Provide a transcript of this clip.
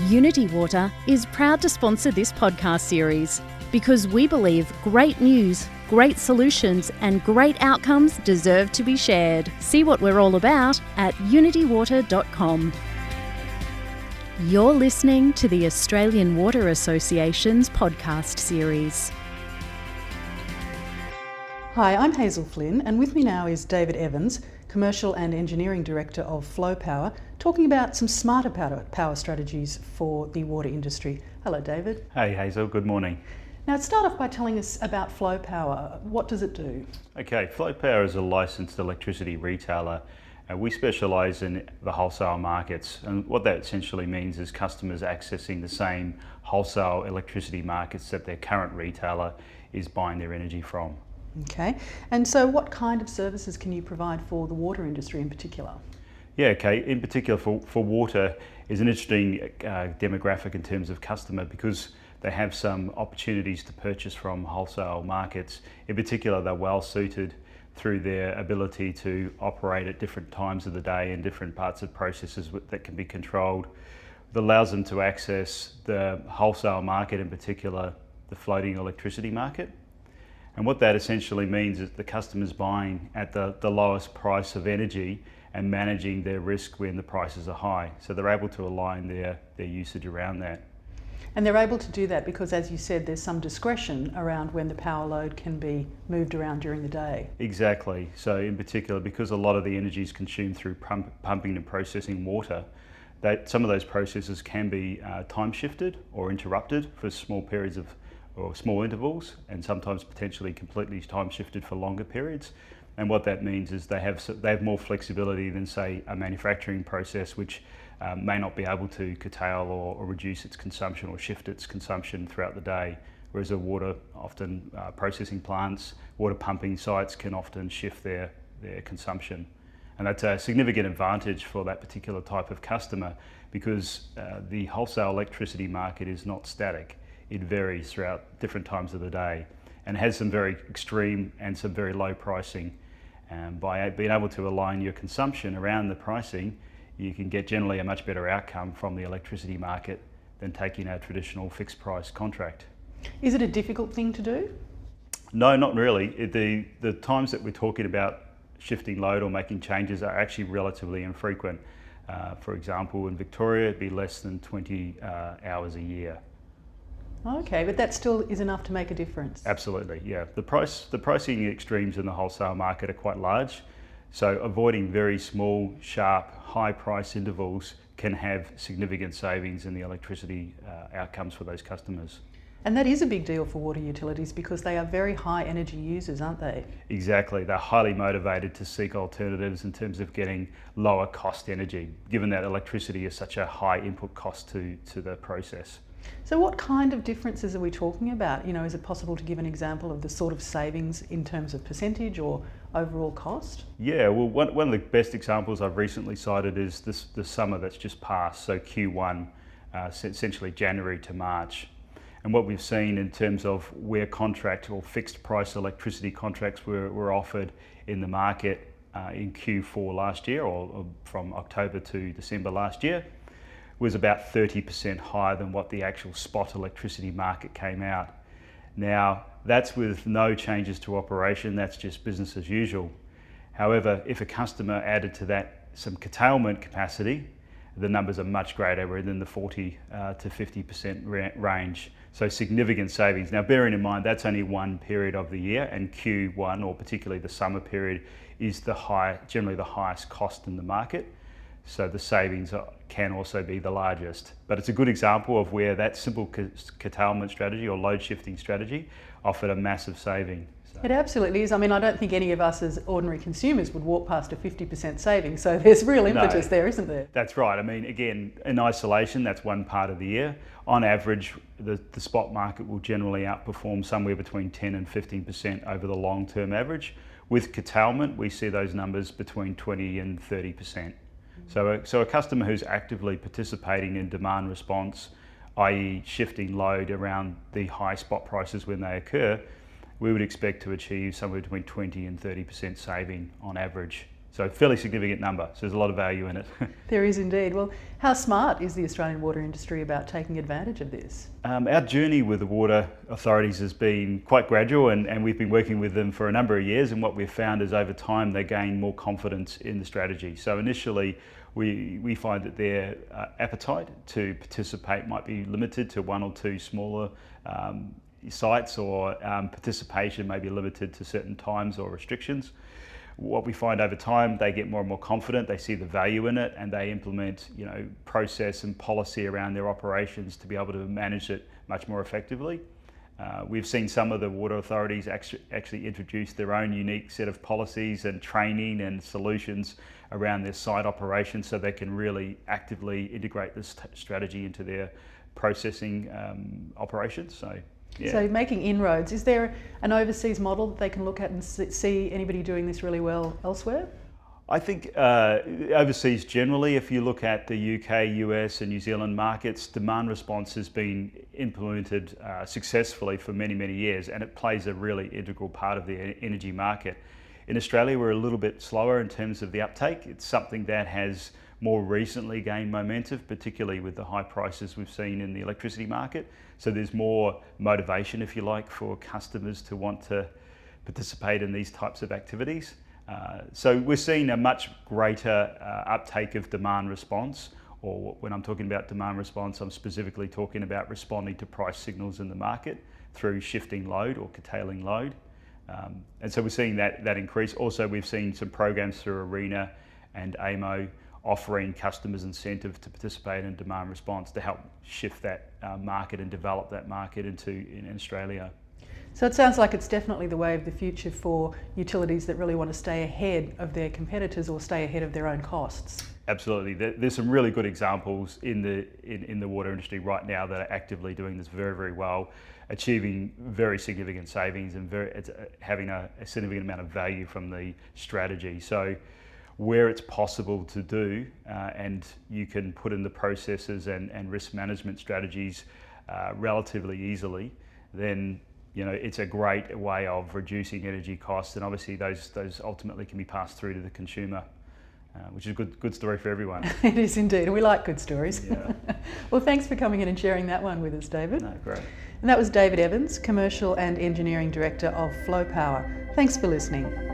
Unity Water is proud to sponsor this podcast series because we believe great news, great solutions and great outcomes deserve to be shared. See what we're all about at unitywater.com. You're listening to the Australian Water Association's podcast series. Hi, I'm Hazel Flynn, and with me now is David Evans, Commercial and Engineering Director of Flow Power, talking about some smarter power strategies for the water industry. Hello, David. Hey, Hazel. Good morning. Now, start off by telling us about Flow Power. What does it do? Okay, Flow Power is a licensed electricity retailer. We specialise in the wholesale markets, and what that essentially means is customers accessing the same wholesale electricity markets that their current retailer is buying their energy from. Okay, and so what kind of services can you provide for the water industry in particular? Yeah, okay, in particular for water is an interesting demographic in terms of customer because they have some opportunities to purchase from wholesale markets. In particular, they're well suited through their ability to operate at different times of the day and different parts of processes that can be controlled. It allows them to access the wholesale market, in particular the floating electricity market. And what that essentially means is the customer's buying at the lowest price of energy and managing their risk when the prices are high. So they're able to align their usage around that. And they're able to do that because, as you said, there's some discretion around when the power load can be moved around during the day. Exactly. So in particular, because a lot of the energy is consumed through pumping and processing water, that some of those processes can be time shifted or interrupted for small periods of or small intervals, and sometimes potentially completely time shifted for longer periods. And what that means is they have more flexibility than, say, a manufacturing process, which may not be able to curtail or reduce its consumption or shift its consumption throughout the day. Whereas a water, often processing plants, water pumping sites can often shift their consumption. And that's a significant advantage for that particular type of customer because the wholesale electricity market is not static. It varies throughout different times of the day and has some very extreme and some very low pricing. By being able to align your consumption around the pricing, you can get generally a much better outcome from the electricity market than taking a traditional fixed price contract. Is it a difficult thing to do? No, not really. The times that we're talking about shifting load or making changes are actually relatively infrequent. For example, in Victoria, it'd be less than 20 hours a year. Okay, but that still is enough to make a difference. Absolutely, yeah. The pricing extremes in the wholesale market are quite large, so avoiding very small, sharp, high price intervals can have significant savings in the electricity outcomes for those customers. And that is a big deal for water utilities because they are very high energy users, aren't they? Exactly, they're highly motivated to seek alternatives in terms of getting lower cost energy, given that electricity is such a high input cost to the process. So what kind of differences are we talking about? Is it possible to give an example of the sort of savings in terms of percentage or overall cost? Yeah, well, one of the best examples I've recently cited is the summer that's just passed, so Q1, essentially January to March. And what we've seen in terms of where contract or fixed price electricity contracts were offered in the market in Q4 last year or from October to December last year, was about 30% higher than what the actual spot electricity market came out. Now, that's with no changes to operation, that's just business as usual. However, if a customer added to that some curtailment capacity, the numbers are much greater, we're in the 40 to 50% range. So significant savings. Now, bearing in mind, that's only one period of the year, and Q1, or particularly the summer period, is generally the highest cost in the market. So the savings can also be the largest. But it's a good example of where that simple curtailment strategy or load shifting strategy offered a massive saving. It absolutely is. I mean, I don't think any of us as ordinary consumers would walk past a 50% saving. So there's real impetus there, isn't there? That's right. I mean, again, in isolation, that's one part of the year. On average, the spot market will generally outperform somewhere between 10 and 15% over the long-term average. With curtailment, we see those numbers between 20 and 30%. So a customer who's actively participating in demand response, i.e. shifting load around the high spot prices when they occur, we would expect to achieve somewhere between 20 and 30% saving on average. So fairly significant number, so there's a lot of value in it. There is indeed. Well, how smart is the Australian water industry about taking advantage of this? Our journey with the water authorities has been quite gradual, and we've been working with them for a number of years, and what we've found is over time they gain more confidence in the strategy. So initially we find that their appetite to participate might be limited to one or two smaller sites, or participation may be limited to certain times or restrictions. What we find over time, they get more and more confident, they see the value in it, and they implement, process and policy around their operations to be able to manage it much more effectively. We've seen some of the water authorities actually introduce their own unique set of policies and training and solutions around their site operations, so they can really actively integrate this strategy into their processing operations. Yeah. So making inroads, is there an overseas model that they can look at and see anybody doing this really well elsewhere? I think overseas generally, if you look at the UK, US and New Zealand markets, demand response has been implemented successfully for many, many years, and it plays a really integral part of the energy market. In Australia, we're a little bit slower in terms of the uptake. It's something that has more recently gained momentum, particularly with the high prices we've seen in the electricity market. So there's more motivation, if you like, for customers to want to participate in these types of activities. So we're seeing a much greater uptake of demand response, or when I'm talking about demand response, I'm specifically talking about responding to price signals in the market through shifting load or curtailing load. And so we're seeing that increase. Also, we've seen some programs through ARENA and AEMO offering customers incentive to participate in demand response to help shift that market and develop that market in Australia. So it sounds like it's definitely the way of the future for utilities that really want to stay ahead of their competitors or stay ahead of their own costs. Absolutely. There's some really good examples in the water industry right now that are actively doing this very, very well, achieving very significant savings and having a significant amount of value from the strategy. So where it's possible to do and you can put in the processes and risk management strategies relatively easily, then it's a great way of reducing energy costs, and obviously those ultimately can be passed through to the consumer, which is a good story for everyone. It is indeed. We like good stories. Yeah. Well, thanks for coming in and sharing that one with us, David. No, great. And that was David Evans, Commercial and Engineering Director of Flow Power. Thanks for listening.